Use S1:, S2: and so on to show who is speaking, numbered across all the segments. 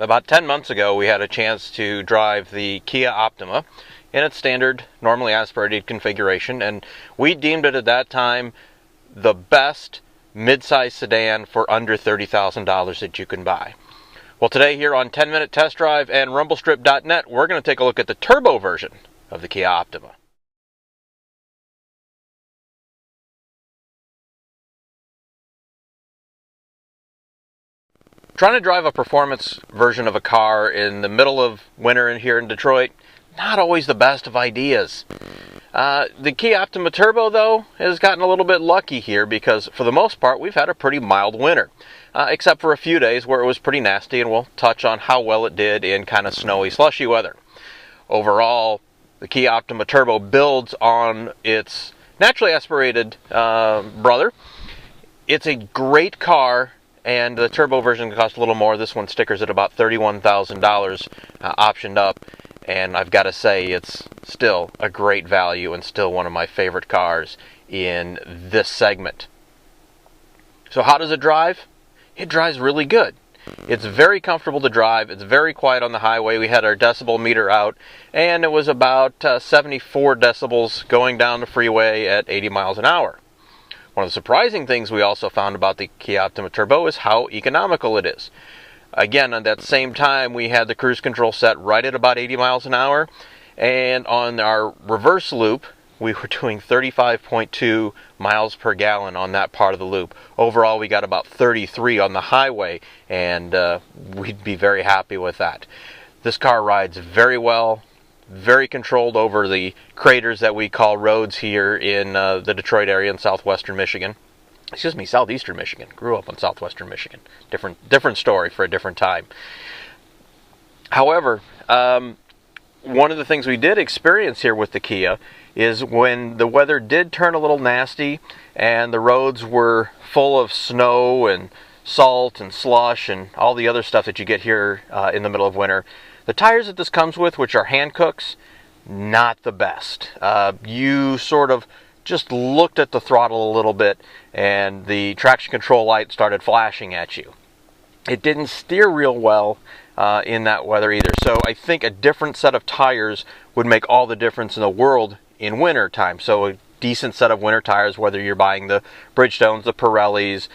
S1: about 10 months ago, we had a chance to drive the Kia Optima in its standard, normally aspirated configuration, and we deemed it at that time the best mid-size sedan for under $30,000 that you can buy. Well, today here on 10-Minute Test Drive and Rumblestrip.NET, we're going to take a look at the turbo version of the Kia Optima. Trying to drive a performance version of a car in the middle of winter in here in Detroit, not always the best of ideas. The Kia Optima Turbo, though, has gotten a little bit lucky here because, for the most part, we've had a pretty mild winter. Except for a few days where it was pretty nasty, and we'll touch on how well it did in kind of snowy, slushy weather. Overall, the Kia Optima Turbo builds on its naturally aspirated brother. It's a great car, and the turbo version costs a little more. This one stickers at about $31,000 optioned up, and I've got to say it's still a great value and still one of my favorite cars in this segment. So how does it drive? It drives really good. It's very comfortable to drive. It's very quiet on the highway. We had our decibel meter out, and it was about 74 decibels going down the freeway at 80 miles an hour. One of the surprising things we also found about the Kia Optima Turbo is how economical it is. Again, at that same time, we had the cruise control set right at about 80 miles an hour, and on our reverse loop, we were doing 35.2 miles per gallon on that part of the loop. Overall, we got about 33 on the highway, and we'd be very happy with that. This car rides very well, very controlled over the craters that we call roads here in the Detroit area in southwestern Michigan. Excuse me, southeastern Michigan. Grew up in southwestern Michigan. Different story for a different time. However, one of the things we did experience here with the Kia is when the weather did turn a little nasty and the roads were full of snow and salt and slush and all the other stuff that you get here in the middle of winter, the tires that this comes with, which are Hancooks, not the best. You sort of just looked at the throttle a little bit and the traction control light started flashing at you. It didn't steer real well in that weather either. So I think a different set of tires would make all the difference in the world in winter time. So a decent set of winter tires, whether you're buying the Bridgestones, the Pirellis,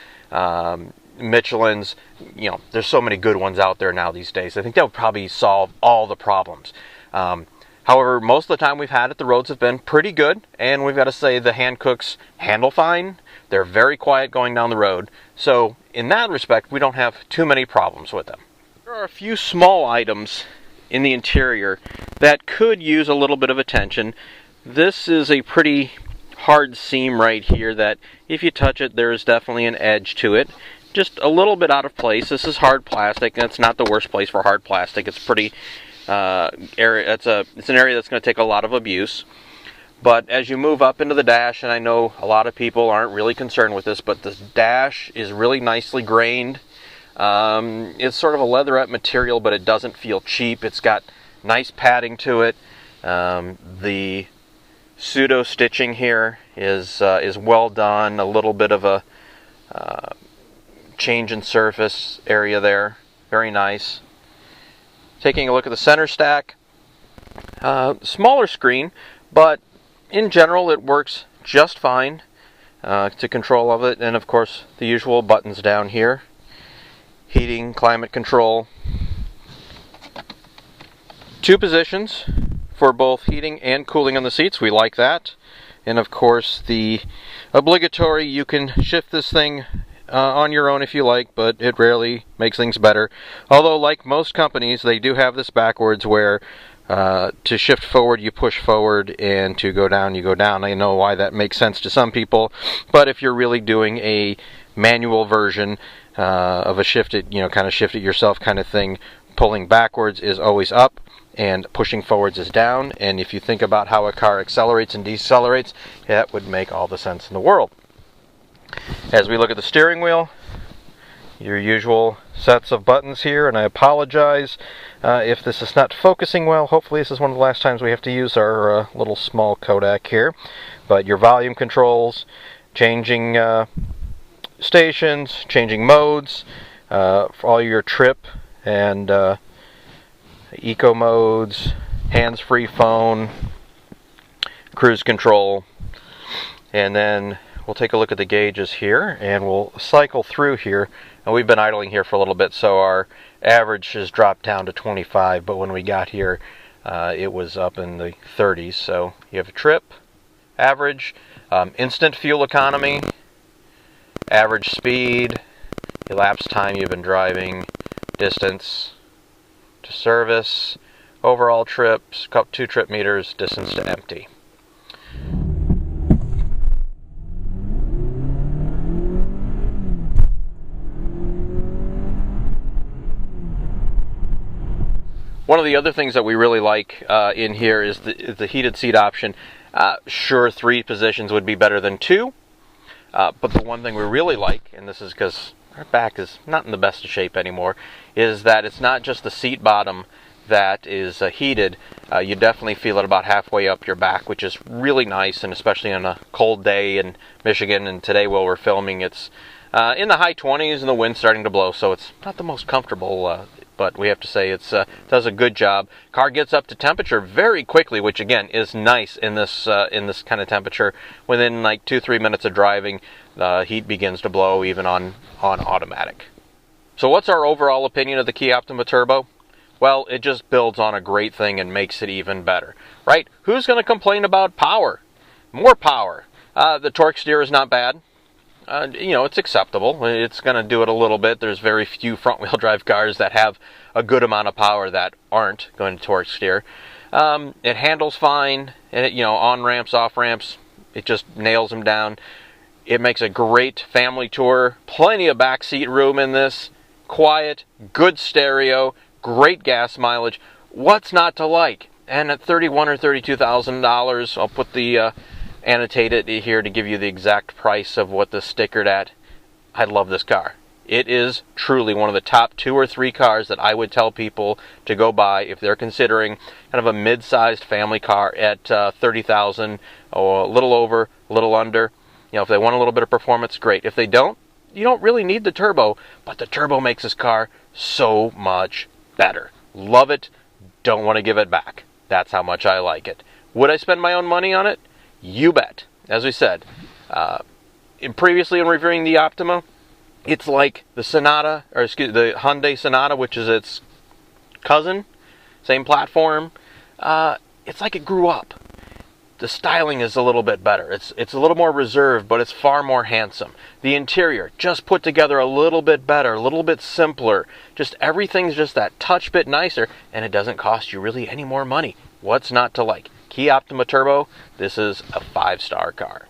S1: Michelin's, you know, there's so many good ones out there now these days. I think that would probably solve all the problems. However, most of the time we've had it, the roads have been pretty good, and we've got to say the Hancooks handle fine. They're very quiet going down the road. So in that respect, we don't have too many problems with them. There are a few small items in the interior that could use a little bit of attention. This is a pretty hard seam right here that if you touch it, there is definitely an edge to it. Just a little bit out of place. This is hard plastic, and it's not the worst place for hard plastic. It's pretty area. It's an area that's going to take a lot of abuse. But as you move up into the dash, and I know a lot of people aren't really concerned with this, but the dash is really nicely grained. It's sort of a leatherette material, but it doesn't feel cheap. It's got nice padding to it. The pseudo stitching here is well done. A little bit of a change in surface area there. Very nice. Taking a look at the center stack, smaller screen, but in general it works just fine to control of it. And of course the usual buttons down here. Heating, climate control. 2 positions for both heating and cooling on the seats. We like that. And of course the obligatory, you can shift this thing on your own if you like, but it rarely makes things better. Although, like most companies, they do have this backwards where to shift forward you push forward and to go down you go down. I know why that makes sense to some people, but if you're really doing a manual version of a shift it, kind of shift it yourself kind of thing, pulling backwards is always up and pushing forwards is down. And if you think about how a car accelerates and decelerates, that would make all the sense in the world. As we look at the steering wheel, your usual sets of buttons here, and I apologize if this is not focusing well. Hopefully this is one of the last times we have to use our little small Kodak here. But your volume controls, changing stations, changing modes, for all your trip and eco modes, hands-free phone, cruise control, and then we'll take a look at the gauges here, and we'll cycle through here. And we've been idling here for a little bit, so our average has dropped down to 25, but when we got here it was up in the 30s. So you have a trip, average, instant fuel economy, average speed, elapsed time you've been driving, distance to service, overall trips, 2 trip meters, distance to empty. One of the other things that we really like in here is the heated seat option. Sure, 3 positions would be better than 2, but the one thing we really like, and this is because our back is not in the best of shape anymore, is that it's not just the seat bottom that is heated. You definitely feel it about halfway up your back, which is really nice, and especially on a cold day in Michigan. And today while we're filming, it's in the high 20s and the wind's starting to blow, so it's not the most comfortable, but we have to say it does a good job. Car gets up to temperature very quickly, which again is nice in this kind of temperature. Within like 2-3 minutes of driving, the heat begins to blow even on automatic. So what's our overall opinion of the Kia Optima Turbo? Well, it just builds on a great thing and makes it even better, right? Who's going to complain about power? More power. The torque steer is not bad. It's acceptable. It's going to do it a little bit. There's very few front-wheel drive cars that have a good amount of power that aren't going to torque steer. It handles fine. And on ramps, off ramps, it just nails them down. It makes a great family tour. Plenty of backseat room in this. Quiet, good stereo, great gas mileage. What's not to like? And at $31,000 or $32,000, I'll put the annotate it here to give you the exact price of what this stickered at. I love this car. It is truly one of the top 2 or 3 cars that I would tell people to go buy if they're considering kind of a mid-sized family car at $30,000 or a little over, a little under. If they want a little bit of performance, great. If they don't, you don't really need the turbo, but the turbo makes this car so much better. Love it. Don't want to give it back. That's how much I like it. Would I spend my own money on it? You bet. As we said, previously in reviewing the Optima, it's like the the Hyundai Sonata, which is its cousin, same platform. It's like it grew up. The styling is a little bit better. It's a little more reserved, but it's far more handsome. The interior, just put together a little bit better, a little bit simpler. Just everything's just that touch bit nicer, and it doesn't cost you really any more money. What's not to like? Kia Optima Turbo, this is a 5-star car.